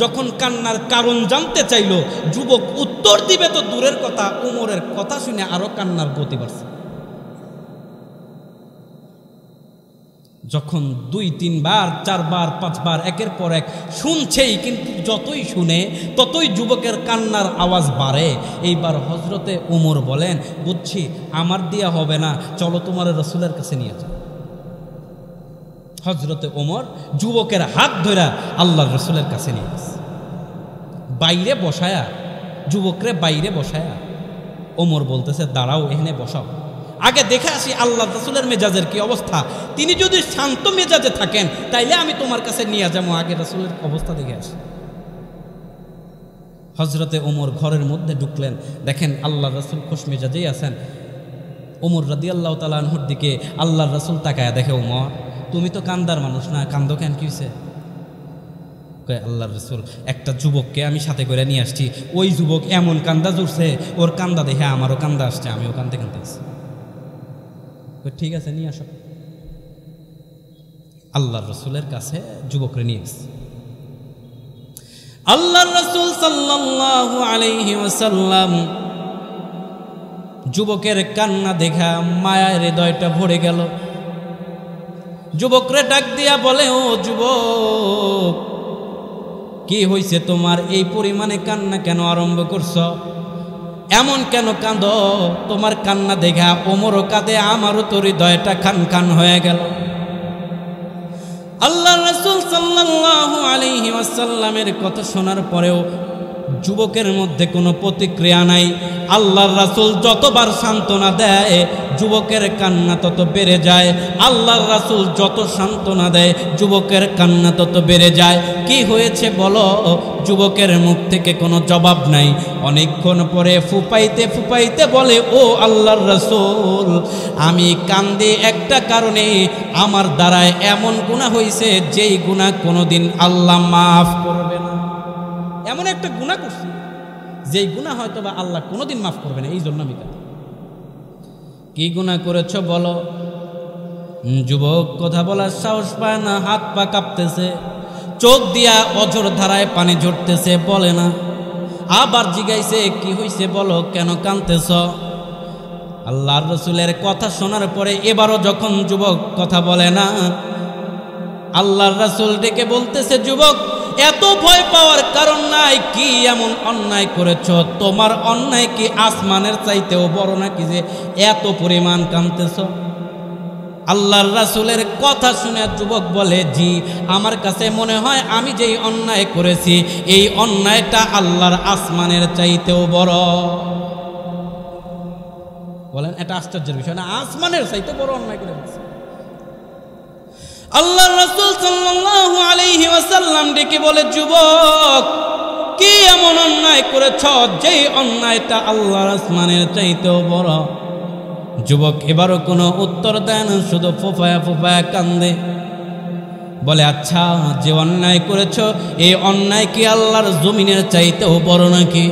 Speaker 1: যখন কান্নার কারণ জানতে চাইল, যুবক উত্তর দিবে তো দূরের কথা, ওমরের কথা শুনে আরো কান্নার গতি বাড়ছে। যখন 2-3 বার 4 বার 5 বার একের পর এক শুনছেই, কিন্তু যতই শুনে ততই যুবকের কান্নার আওয়াজ বাড়ে। এইবার হজরতে ওমর বলেন, বুঝছি আমার দিয়া হবে না, চলো তোমার রাসূলের কাছে নিয়ে যাও। হজরতে ওমর যুবকের হাত ধরে আল্লাহর রাসূলের কাছে নিয়ে গেছে। বাইরে বসায়া, যুবকরে বাইরে বসায়া ওমর বলতেছে, দাঁড়াও, এখানে বসাও, আগে দেখে আসি আল্লাহর রাসূলের মেজাজের কি অবস্থা। তিনি যদি শান্ত মেজাজে থাকেন তাইলে আমি তোমার কাছে নিয়ে যাবো, আগে রাসূলের অবস্থা দেখে আসি। হজরতে ওমর ঘরের মধ্যে ঢুকলেন, দেখেন আল্লাহর রাসূল খুশ মেজাজেই আছেন। ওমর রাদিয়াল্লাহু তাআলা আনহুর দিকে আল্লাহর রাসূল তাকায় দেখে, ওমর তুমি তো কান্দার মানুষ না, কান্দো কেন, কি হয়েছে? কয়, আল্লাহর রাসূল, একটা যুবককে আমি সাথে করে নিয়ে আসছি, ওই যুবক এমন কান্দা জুড়ছে, ওর কান্দা দেখে আমারও কান্দা আসছে, আমিও কান্দতে কান্দতেছি। ঠিক আছে, নিয়ে আসো। আল্লাহর রাসূলের কাছে যুবকরে নিয়ে এসেছে। আল্লাহর রাসূল সাল্লাল্লাহু আলাইহি ওয়াসাল্লাম যুবকের কান্না দেখা মায়ার হৃদয়টা ভরে গেল। যুবকরে ডাক দিয়া বলে, ও যুবক, কি হয়েছে তোমার? এই পরিমাণে কান্না কেন আরম্ভ করছো? এমন কেন কাঁদো? তোমার কান্না দেখা ওমরও কাঁদে, আমারও তো হৃদয়টা খান খান হয়ে গেল। আল্লাহর রাসূল সাল্লাল্লাহু আলাইহি ওয়াসাল্লামের কথা শোনার পরেও যুবকের মধ্যে কোনো প্রতিক্রিয়া নাই। আল্লাহর রাসূল যতবার সান্ত্বনা দেয় যুবকের কান্না তত বেড়ে যায়। আল্লাহর রাসূল যত সান্ত্বনা দেয় যুবকের কান্না তত বেড়ে যায়। কি হয়েছে বলো? যুবকের মুখ থেকে কোনো জবাব নাই। অনেকক্ষণ পরে ফুপাইতে ফুপাইতে বলে, ও আল্লাহর রাসূল, আমি কান্দি একটা কারণে, আমার দ্বারায় এমন গুনাহ হয়েছে যেই গুনাহ কোনোদিন আল্লাহ মাফ করবে না। এমন একটা গুনাহ করছি যেই গুনাহ হয়তো বা আল্লাহ কোনোদিন মাফ করবে না, এই জন্য আমি কাঁদি। কি গুনাহ করেছ বলো? যুবক কথা বলার সাহস পায় না, হাত পা কাঁপতেছে, চোখ দিয়া অঝর ধারায় পানি ঝরতেছে, বলে না। আবার জিজ্ঞাইছে, কি হয়েছে বলো, কেন কাঁদতেছ? আল্লাহর রাসূলের কথা শোনার পরে এবারও যখন যুবক কথা বলে না, আল্লাহর রাসূল ডেকে বলতেছে, যুবক, এত ভয় পাওয়ার কারণ নাই। কি এমন অন্যায় করেছ? তোমার অন্যায় কি আসমানের চাইতেও বড় নাকি যে এত পরিমাণ কাঁদতেছ? আল্লাহর রাসূলের কথা শুনে যুবক বলে, জি, আমার কাছে মনে হয় আমি যেই অন্যায় করেছি এই অন্যায়টা আল্লাহর আসমানের চাইতেও বড়। বলেন, এটা আশ্চর্যের বিষয় না? আসমানের চাইতে বড় অন্যায় করেছে। আল্লাহর রাসূল সাল্লাল্লাহু আলাইহি ওয়াসাল্লাম ডেকে বলে, যুবক, কি এমন অন্যায় করেছ যেই অন্যায়টা আল্লাহর আসমানের চাইতেও বড়? যুবক এবারও কোনো উত্তর দেয় না, শুধু ফোফায়া ফোফায়া কান্দে। বলে, আচ্ছা, যে অন্যায় করেছ এই অন্যায় কি আল্লাহর জমিনের চাইতেও বড় নাকি?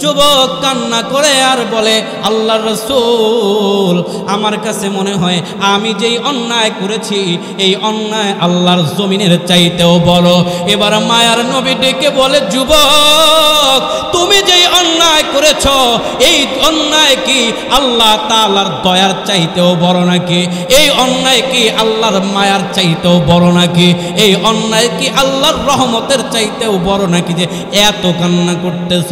Speaker 1: যুবক কান্না করে আর বলে, আল্লাহর রাসূল, আমার কাছে মনে হয় আমি যেই অন্যায় করেছি এই অন্যায় আল্লাহর জমিনের চাইতেও বড়। এবার মায়ার নবী ডেকে বলে, যুবক, তুমি যেই অন্যায় করেছ এই অন্যায় কি আল্লাহ তাআলার দয়ার চাইতেও বড় নাকি? এই অন্যায় কি আল্লাহর মায়ার চাইতেও বড় নাকি? এই অন্যায় কি আল্লাহর রহমতের চাইতেও বড় নাকি যে এত কান্না করতেছ?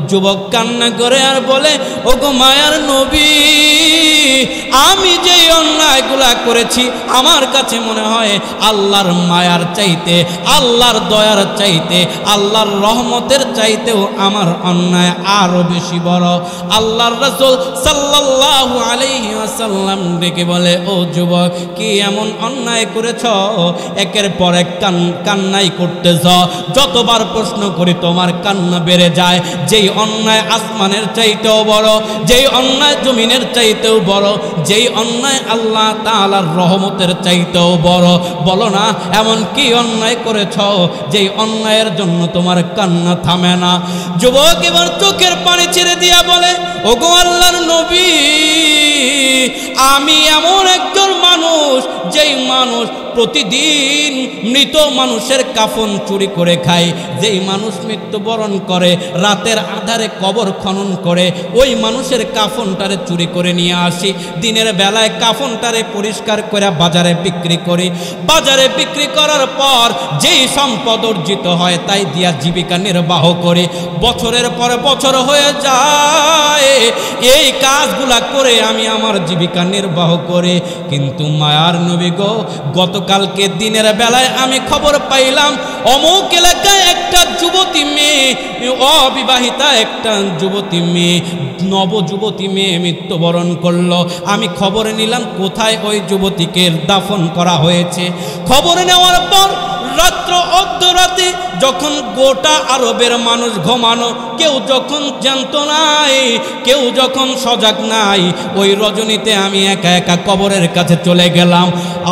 Speaker 1: যুবক কান্না করে আর বলে, ওগো মায়ার নবী, আমি যেই অন্যায়গুলা করেছি আমার কাছে মনে হয় আল্লাহর মায়ার চাইতে, আল্লাহর দয়ার চাইতে, আল্লাহর রহমতের চাইতেও আমার অন্যায় আরো বেশি বড়। আল্লাহর রাসূল সাল্লাল্লাহু আলাইহি ওয়াসাল্লাম ডেকে বলে, ও যুবক, কি এমন অন্যায় করেছ? একের পর এক কান্নাই করতেছ। যতবার প্রশ্ন করি তোমার কান্না বেড়ে যায়। যেই অন্যায় আসমানের চাইতেও বড়, যেই অন্যায় জমিনের চাইতেও বড়, যেই অন্যায় আল্লাহ তাআলার রহমতের চাইতেও বড়, বলো না এমন কি অন্যায় করেছ যেই অন্যায়ের জন্য তোমার কান্না থামে না? যুবক এবার চোখের পানি ছেড়ে দিয়া বলে, ওগো আল্লাহর নবী, আমি এমন একজন মানুষ যেই মানুষ প্রতিদিন মৃত মানুষের কাফন চুরি করে খায়। যেই মানুষ মৃত্যুবরণ করে রাতের আধারে কবর খনন করে ওই মানুষের কাফনটারে চুরি করে নিয়ে আসি। দিনের বেলায় কাফনটারে পরিষ্কার করে বাজারে বিক্রি করি। বাজারে বিক্রি করার পর যেই সম্পদ অর্জিত হয় তাই দিয়া জীবিকা নির্বাহ করি। বছরের পর বছর হয়ে যায়, এই কাজগুলা করে আমি আমার জীবিকা নির্বাহ করি। কিন্তু মায়ার নবী গো, গতকালকে দিনের বেলায় আমি খবর পাইলাম অমুক এলাকায় একটা যুবতী মেয়ে, অবিবাহিতা একটা যুবতী মেয়ে, নবযুবতী মেয়ে মৃত্যুবরণ করলো। আমি খবর নিলাম কোথায় ওই যুবতীকে দাফন করা হয়েছে। খবর নেওয়ার পর রাত্র অর্ধরাতে যখন গোটা আরবের মানুষ ঘুমানো, কেউ যখন জানত নাই, কেউ যখন সজাগ নাই, ওই রজনীতে আমি একা একা কবরের কাছে চলে গেলাম।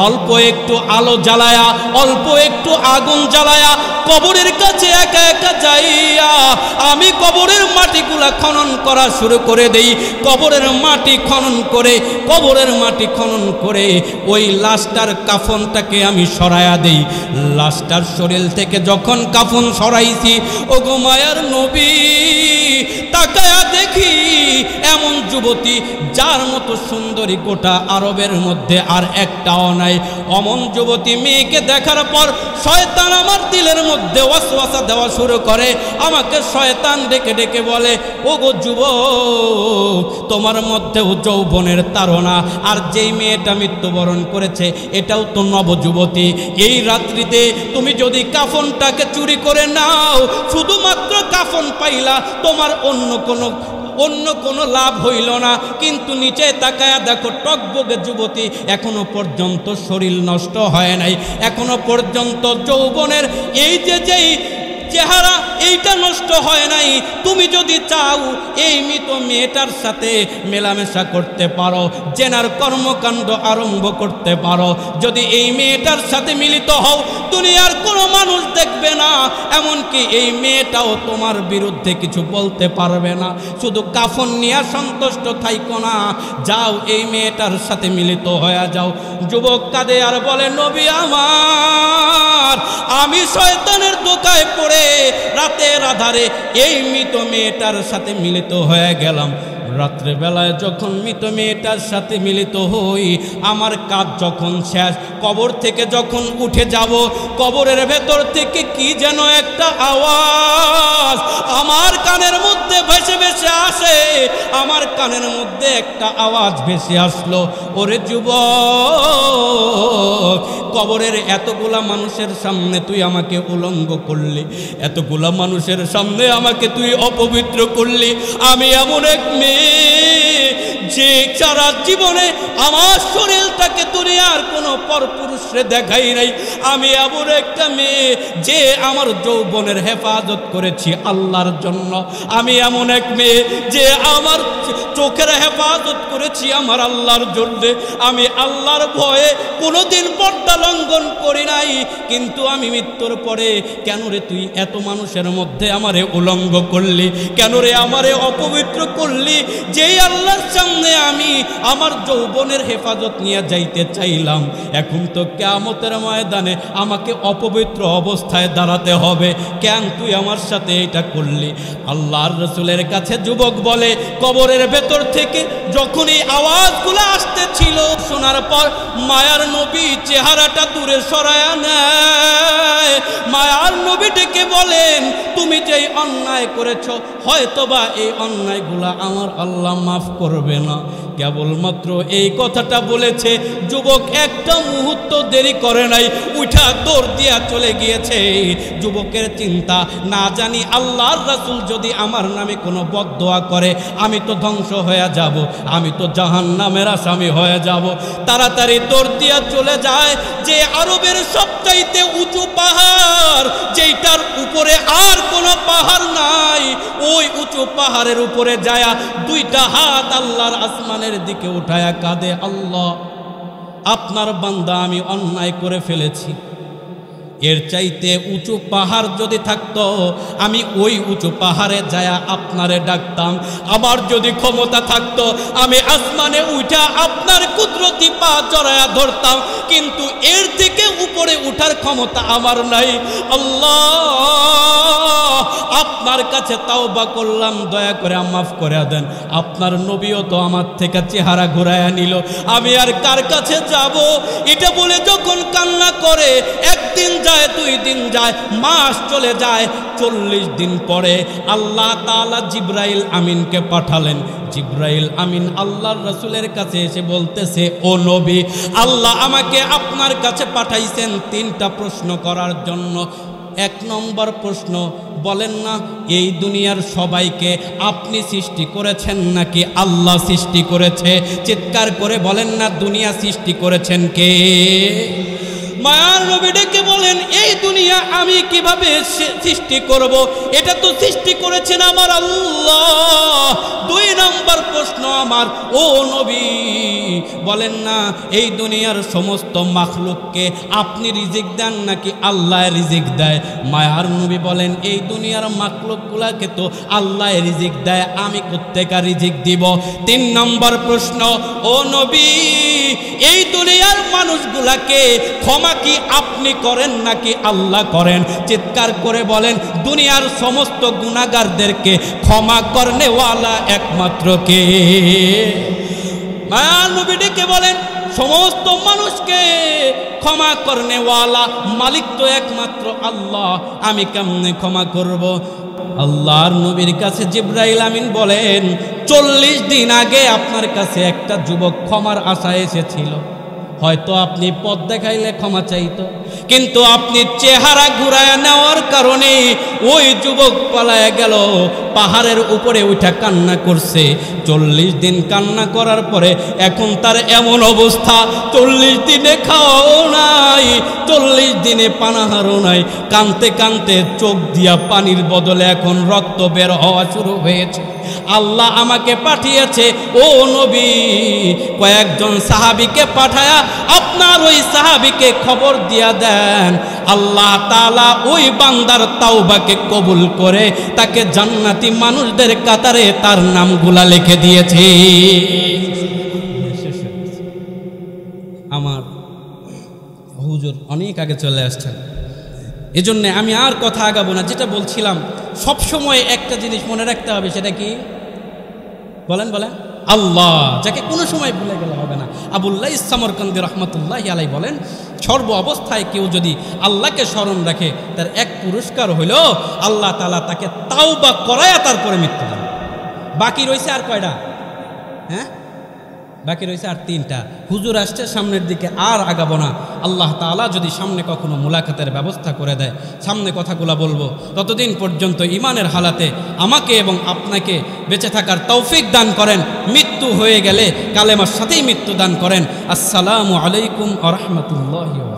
Speaker 1: অল্প একটু আলো জ্বালায়া, অল্প একটু আগুন জ্বালায়া কবরের কাছে একা একা যাইয়া আমি কবরের মাটিগুলা খনন করা শুরু করে দেই। কবরের মাটি খনন করে, কবরের মাটি খনন করে ওই লাশটার কাফনটাকে আমি সরাইয়া দেই। লাশটার শরীর থেকে যখন কাফন সরাইছি, ওগো মায়ার নবী, তাকায়া দেখি এমন যুবতী যার মতো সুন্দরী গোটা আরবের মধ্যে আর একটাও নাই। অমন যুবতী মেয়েকে দেখার পর শয়তান আমার দিলের মধ্যে ওয়াসওয়াসা দেওয়া শুরু করে। আমাকে শয়তান ডেকে ডেকে বলে, ওগো যুবক, তোমার মধ্যেও যৌবনের তাড়না। আর যেই মেয়েটা মৃত্যুবরণ করেছে এটাও তো নবযুবতী। এই রাত্রিতে তুমি যদি কাফনটাকে চুরি করে নাও, শুধুমাত্র কাফন পাইলা, তোমার অন্য কোনো লাভ হইল না। কিন্তু নিচে তাকায়া দেখো টকবগে যুবতী, এখনো পর্যন্ত শরীর নষ্ট হয় নাই, এখনো পর্যন্ত যৌবনের এই যেই চেহারা এইটা নষ্ট হয় নাই। তুমি যদি চাও এই মৃত মেয়েটার সাথে মেলামেশা করতে পারো, জেনার কর্মকাণ্ড আরম্ভ করতে পারো, যদি এই মেয়েটার সাথে মিলিত হও, দুনিয়ার কোনো মানুষ দেখবে না, এমনকি এই মেয়েটাও তোমার বিরুদ্ধে কিছু বলতে পারবে না। শুধু কাফন নিয়ে সন্তুষ্ট থাইকো না, যাও এই মেয়েটার সাথে মিলিত হয়ে যাও। যুবক কাঁদে আর বলে, নবী আমার, আমি শয়তানের ধোঁকায় পড়ে রাতের আধারে এই মৃত মেয়েটার সাথে মিলিত হয়ে গেলাম। রাত্রেবেলায় যখন মৃত মেয়েটার সাথে মিলিত হই, আমার কাজ যখন শেষ, কবর থেকে যখন উঠে যাব, কবরের ভেতর থেকে কি যেন একটা আওয়াজ আমার কানের মধ্যে ভেসে ভেসে আসে। আমার কানের মধ্যে একটা আওয়াজ ভেসে আসলো, ওরে যুবক, কবরের এতগুলা মানুষের সামনে তুই আমাকে উলঙ্গ করলি, এতগুলা মানুষের সামনে আমাকে তুই অপবিত্র করলি। আমি এমন এক মেয়ে যে সারা জীবনে আমার শরীরটাকে দুনিয়ার কোনো পরপুরুষে দেখাই নাই, আমি এমন একটা মেয়ে যে আমার যৌবনের হেফাজত করেছি আল্লাহর জন্য, আমি এমন এক মেয়ে যে আমার চোখের হেফাজত করেছি আমার আল্লাহর জন্য, আমি আল্লাহর ভয়ে কোনোদিন পর্দা লঙ্ঘন করি নাই। কিন্তু আমি মৃত্যুর পরে কেন রে তুই এত মানুষের মধ্যে আমারে উলঙ্গ করলি, কেন রে আমারে অপবিত্র করলি? যেই আল্লাহর সামনে আমি আমার যৌবনের হেফাজত নিয়ে যাইতে চাইলাম, এখন তো কিয়ামতের ময়দানে আমাকে অপবিত্র অবস্থায় দাঁড়াতে হবে, কেন তুই আমার সাথে এটা করলি? আল্লাহর রাসূলের কাছে যুবক বলে, কবরের ভেতর থেকে যখনই আওয়াজগুলো আসতেছিল শোনার পর মায়ার নবী চেহারাটা দূরে সরায়া নেয়। মায়ার নবী ডেকে বলেন, তুমি যেই অন্যায় করেছ হয়তোবা এই অন্যায়গুলা আমার আল্লাহ মাফ করবে না। কেবলমাত্র এই কথাটা বলেছে, যুবক একটা মুহূর্ত দেরি করে নাই, উঠা দৌড় দিয়া চলে গিয়েছে। যুবকের চিন্তা, না জানি আল্লাহর রাসূল যদি আমার নামে কোনো বদদোয়া করে আমি তো ধ্বংস হয়ে যাব, আমি তো জাহান্নামের আসামি হয়ে যাব। তাড়াতাড়ি দৌড় দিয়া চলে যায় যে আরবের সবচাইতে উঁচু পাহাড়, যেইটার উপরে আর কোনো পাহাড় নাই, ওই উঁচু পাহাড়ের উপরে যায়া দুইটা হাত আল্লাহর আসমানের দিকে উঠায়া কাঁদে, আল্লাহ আপনার বান্দা আমি অন্যায় করে ফেলেছি, এর চাইতে উঁচু পাহাড় যদি থাকতো আমি ওই উঁচু পাহাড়ে যায়া আপনারে ডাকতাম, আমার যদি ক্ষমতা থাকতো আমি আসমানে উঠা আপনার কুদরতি পা জড়ায়া ধরতাম, কিন্তু এর থেকে উপরে উঠার ক্ষমতা আমার নাই। আল্লাহ আপনার কাছে তাওবা করলাম, দয়া করে মাফ করে দেন। আপনার নবীও তো আমার থেকে চেহারা ঘুরাইয়া নিল, আমি আর কার কাছে যাব? এটা বলে যখন কান্না করে, একদিন যায়, 2 দিন যায়, মাস চলে যায়, 40 দিন পরে আল্লাহ তাআলা জিবরাইল আমিনকে পাঠালেন। জিবরাইল আমিন আল্লাহর রাসূলের কাছে এসে বলতেছে, ও নবী, আল্লাহ আমাকে আপনার কাছে পাঠাইছেন 3টা প্রশ্ন করার জন্য। 1 নম্বর প্রশ্ন, বলেন না এই দুনিয়ার সবাইকে আপনি সৃষ্টি করেছেন নাকি আল্লাহ সৃষ্টি করেছে? চিৎকার করে বলেন না, দুনিয়া সৃষ্টি করেছেন কে? মায়ার নবী ডেকে বলেন, এই দুনিয়া আমি কিভাবে সৃষ্টি করব? এটা তো সৃষ্টি করেছেন আমার আল্লাহ। 2 নম্বর প্রশ্ন আমার, ও নবী বলেন না এই দুনিয়ার সমস্ত মাখলুককে আপনি রিজিক দেন নাকি আল্লাহ রিজিক দেয়? মায়ার নবী বলেন, এই দুনিয়ার মাখলুকগুলাকে তো আল্লাহ রিজিক দেয়, আমি কোত্থেকে রিজিক দিব? 3 নম্বর প্রশ্ন, ও নবী এই দুনিয়ার মানুষগুলাকে ক্ষমা কি আপনি করেন নাকি আল্লাহ করেন? চিৎকার করে বলেন, দুনিয়ার সমস্ত গুনাহগারদেরকে ক্ষমা করনেওয়ালা একমাত্র কে? মায়ার নবী ডেকে বলেন, সমস্ত মানুষকে ক্ষমা করনেওয়ালা মালিক তো একমাত্র আল্লাহ, আমি কেমনে ক্ষমা করব? আল্লাহর নবীর কাছে জিবরাইল আমিন বলেন, 40 দিন আগে আপনার কাছে একটা যুবক ক্ষমার আশায় এসেছিল, হয়তো আপনি পথ দেখাইলে ক্ষমা চাইতো, কিন্তু আপনি চেহারা ঘুরায় নেওয়ার কারণে ওই যুবক পালায়া গেল, পাহাড়ের উপরে উঠা কান্না করছে। 40 দিন কান্না করার পরে এখন তার এমন অবস্থা, 40 দিনে খাওয়াও নাই, 40 দিনে পানাহারও নাই, কানতে কানতে চোখ দিয়া পানির বদলে এখন রক্ত বের হওয়া শুরু হয়েছে। আল্লাহ আমাকে পাঠিয়েছে, ও নবী কয়েকজন সাহাবীকে পাঠায়া আপনার ওই সাহাবীকে খবর দিয়া দেন, আল্লাহ তাআলা ওই বান্দার তাওবাকে কবুল করে তাকে জান্নাতি মানুষদের কাতারে তার নামগুলা লিখে দিয়েছে। আমার হুজুর অনেক আগে চলে আসছেন, এজন্য আমি আর কথা আগাবো না। যেটা বলছিলাম, সবসময় একটা জিনিস মনে রাখতে হবে, সেটা কি বলেন বলেন? আল্লাহ, যাকে কোনো সময় ভুলে গেলে হবে না। আবুল্লাহ সামরকান্দি রহমতুল্লাহি আলাইহি বলেন, সর্ব অবস্থায় কেউ যদি আল্লাহকে স্মরণ রাখে তার এক পুরস্কার হইল আল্লাহ তাআলা তাকে তাওবা করায়া তারপরে মৃত্যু দেন। বাকি রয়েছে আর কয়টা? হ্যাঁ, বাকি রয়েছে আর 3টা। হুজুর আসছে সামনের দিকে, আর আগাবো না। আল্লাহ তাআলা যদি সামনে কখনো মুলাকাতের ব্যবস্থা করে দেয়, সামনে কথাগুলো বলবো। ততদিন পর্যন্ত ঈমানের হালাতে আমাকে এবং আপনাকে বেঁচে থাকার তৌফিক দান করেন। মৃত্যু হয়ে গেলে কালেমার সাথেই মৃত্যু দান করেন। আসসালামু আলাইকুম ওয়া রাহমাতুল্লাহি।